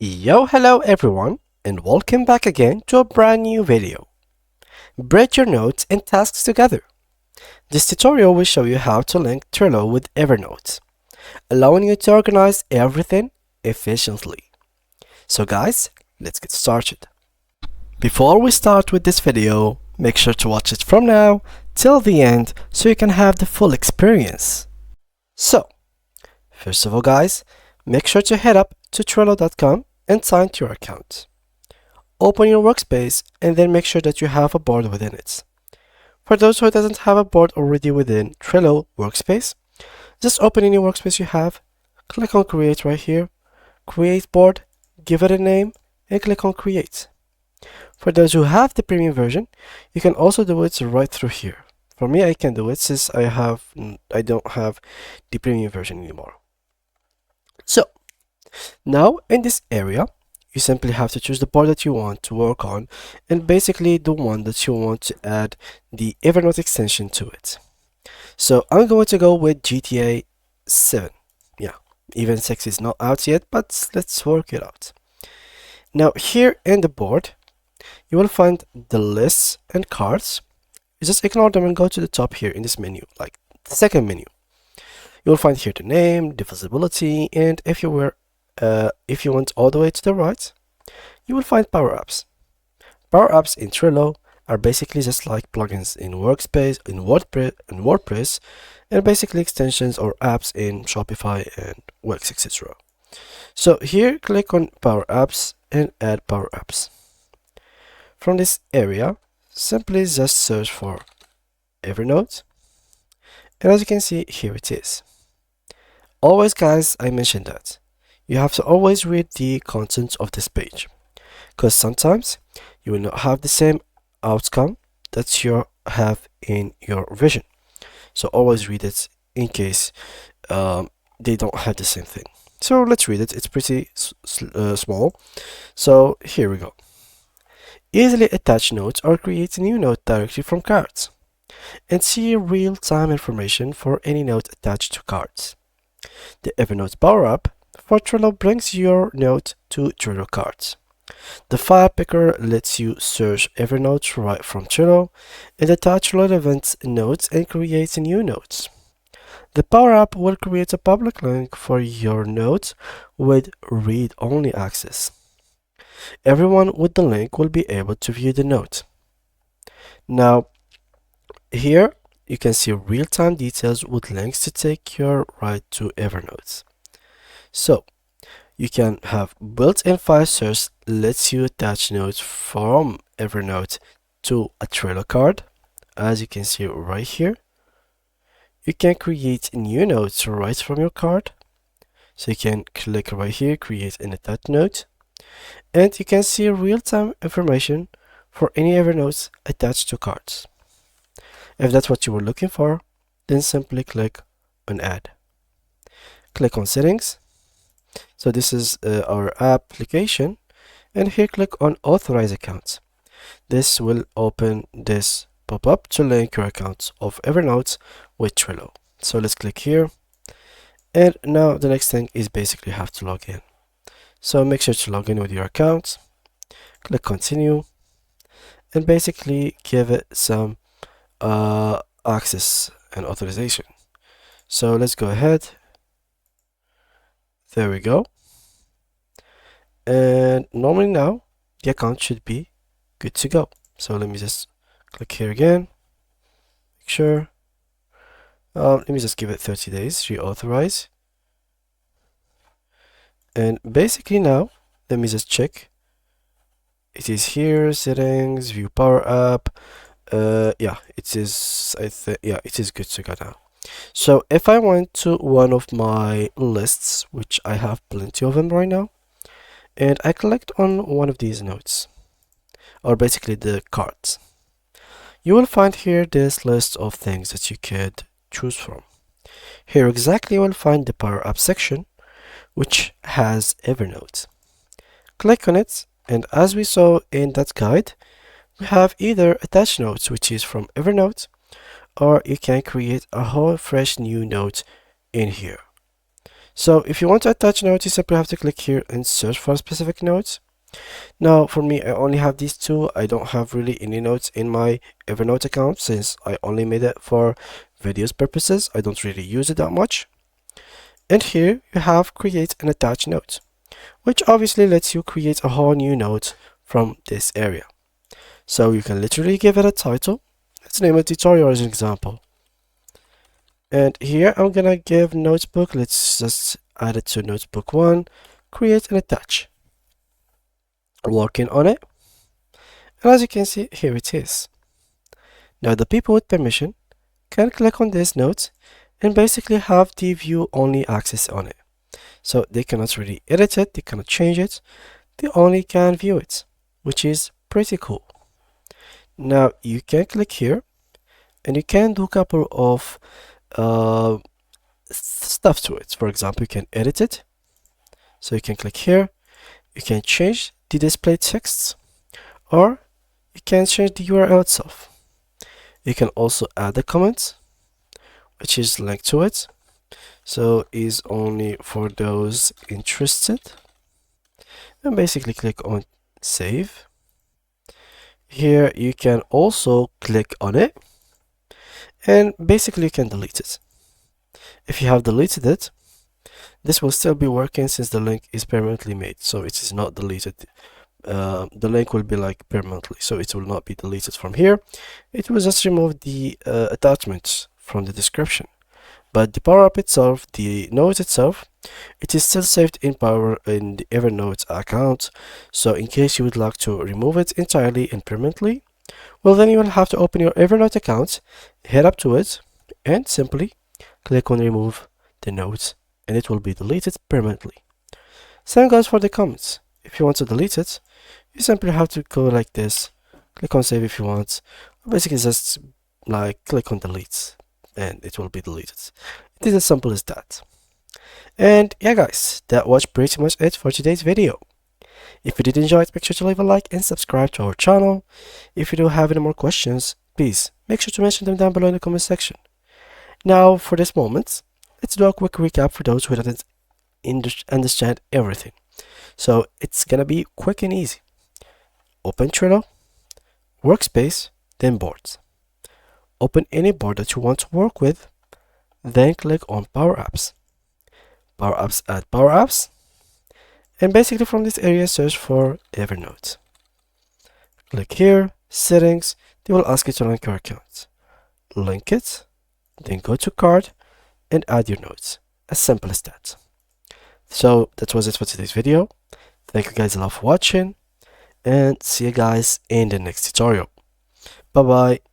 Hello everyone, and welcome back again to a brand new video. Braid your notes and tasks together. This tutorial will show you how to link Trello with Evernote, allowing you to organize everything efficiently. So guys, let's get started. Before we start with this video, make sure to watch it from now till the end so you can have the full experience. So, first of all guys, make sure to head up to Trello.com and sign to your account. Open your workspace and then make sure that you have a board within it. For those who doesn't have a board already within Trello workspace, just open any workspace you have, click on create right here, create board, give it a name and click on create. For those who have the premium version, you can also do it right through here. For me, I can do it since I don't have the premium version anymore. So now in this area, you simply have to choose the part that you want to work on and basically the one that you want to add the Evernote extension to it. So I'm going to go with GTA 7. Yeah, even 6 is not out yet, but let's work it out. Now here in the board, you will find the lists and cards. You just ignore them and go to the top here in this menu, like the second menu. You will find here the name, the visibility, and if you want all the way to the right, you will find power-ups. Power-ups in Trello are basically just like plugins in Workspace, in WordPress, and basically extensions or apps in Shopify and Wix, etc. So here, click on power-ups and add power-ups. From this area, simply just search for Evernote, and as you can see, here it is. Always, guys, I mentioned that you have to always read the contents of this page, because sometimes you will not have the same outcome that you have in your vision. So always read it in case they don't have the same thing. So let's read it. It's pretty small. So here we go. Easily attach notes or create a new note directly from cards, and see real-time information for any note attached to cards. The Evernote Power-Up for Trello brings your note to Trello cards. The file picker lets you search Evernote right from Trello and attach relevant notes and create new notes. The Power-Up will create a public link for your note with read-only access. Everyone with the link will be able to view the note. Now, here you can see real-time details with links to take you right to Evernote. So, you can have built-in file search lets you attach notes from Evernote to a Trello card, as you can see right here. You can create new notes right from your card. So you can click right here, create an attached note, and you can see real-time information for any Evernotes attached to cards. If that's what you were looking for, then simply click on Add. Click on Settings. So this is our application, and here click on Authorize Accounts. This will open this pop-up to link your accounts of Evernote with Trello. So let's click here, and now the next thing is basically have to log in. So make sure to log in with your account, click Continue, and basically give it some access and authorization. So let's go ahead. There we go. And normally now the account should be good to go. So let me just click here again. Make sure. Let me just give it 30 days, reauthorize. And basically now, let me just check. It is here, settings, view power up. Yeah, it is. It is good to go now. So if I went to one of my lists, which I have plenty of them right now, and I clicked on one of these notes, or basically the cards, you will find here this list of things that you could choose from. Here exactly you will find the power up section, which has Evernote. Click on it, and as we saw in that guide, we have either attached notes, which is from Evernote, or you can create a whole fresh new note in here. So if you want to attach notes, you simply have to click here and search for specific notes. Now, for me, I only have these two. I don't have really any notes in my Evernote account since I only made it for videos purposes. I don't really use it that much. And here you have create and attach notes, which obviously lets you create a whole new note from this area. So you can literally give it a title. Let's name it tutorial as an example. And here I'm gonna give notebook. Let's just add it to notebook 1, create and attach. Working on it. And as you can see, here it is. Now the people with permission can click on this note and basically have the view only access on it. So they cannot really edit it, they cannot change it, they only can view it, which is pretty cool. Now you can click here and you can do a couple of stuff to it. For example, you can edit it. So you can click here, you can change the display text, or you can change the URL itself. You can also add a comment, which is linked to it. So is only for those interested. And basically click on save. Here you can also click on it and basically you can delete it. If you have deleted it, this will still be working since the link is permanently made, so it is not deleted. The link will be like permanently, so it will not be deleted from here. It will just remove the attachments from the description. But the power up itself, the note itself, it is still saved in the Evernote account. So in case you would like to remove it entirely and permanently, well then you will have to open your Evernote account, head up to it, and simply click on remove the note, and it will be deleted permanently. Same goes for the comments. If you want to delete it, you simply have to go like this, click on save if you want, or basically just like click on delete and it will be deleted. It is as simple as that. And yeah guys, that was pretty much it for today's video. If you did enjoy it, make sure to leave a like and subscribe to our channel. If you do have any more questions, please make sure to mention them down below in the comment section. Now for this moment, let's do a quick recap for those who didn't understand everything. So it's gonna be quick and easy. Open Trello, Workspace, then Boards. Open any board that you want to work with, then click on Power Apps. Power Apps, add Power Apps, and basically from this area search for Evernote. Click here, Settings, they will ask you to link your account. Link it, then go to Card and add your notes. As simple as that. So that was it for today's video. Thank you guys a lot for watching, and see you guys in the next tutorial. Bye bye.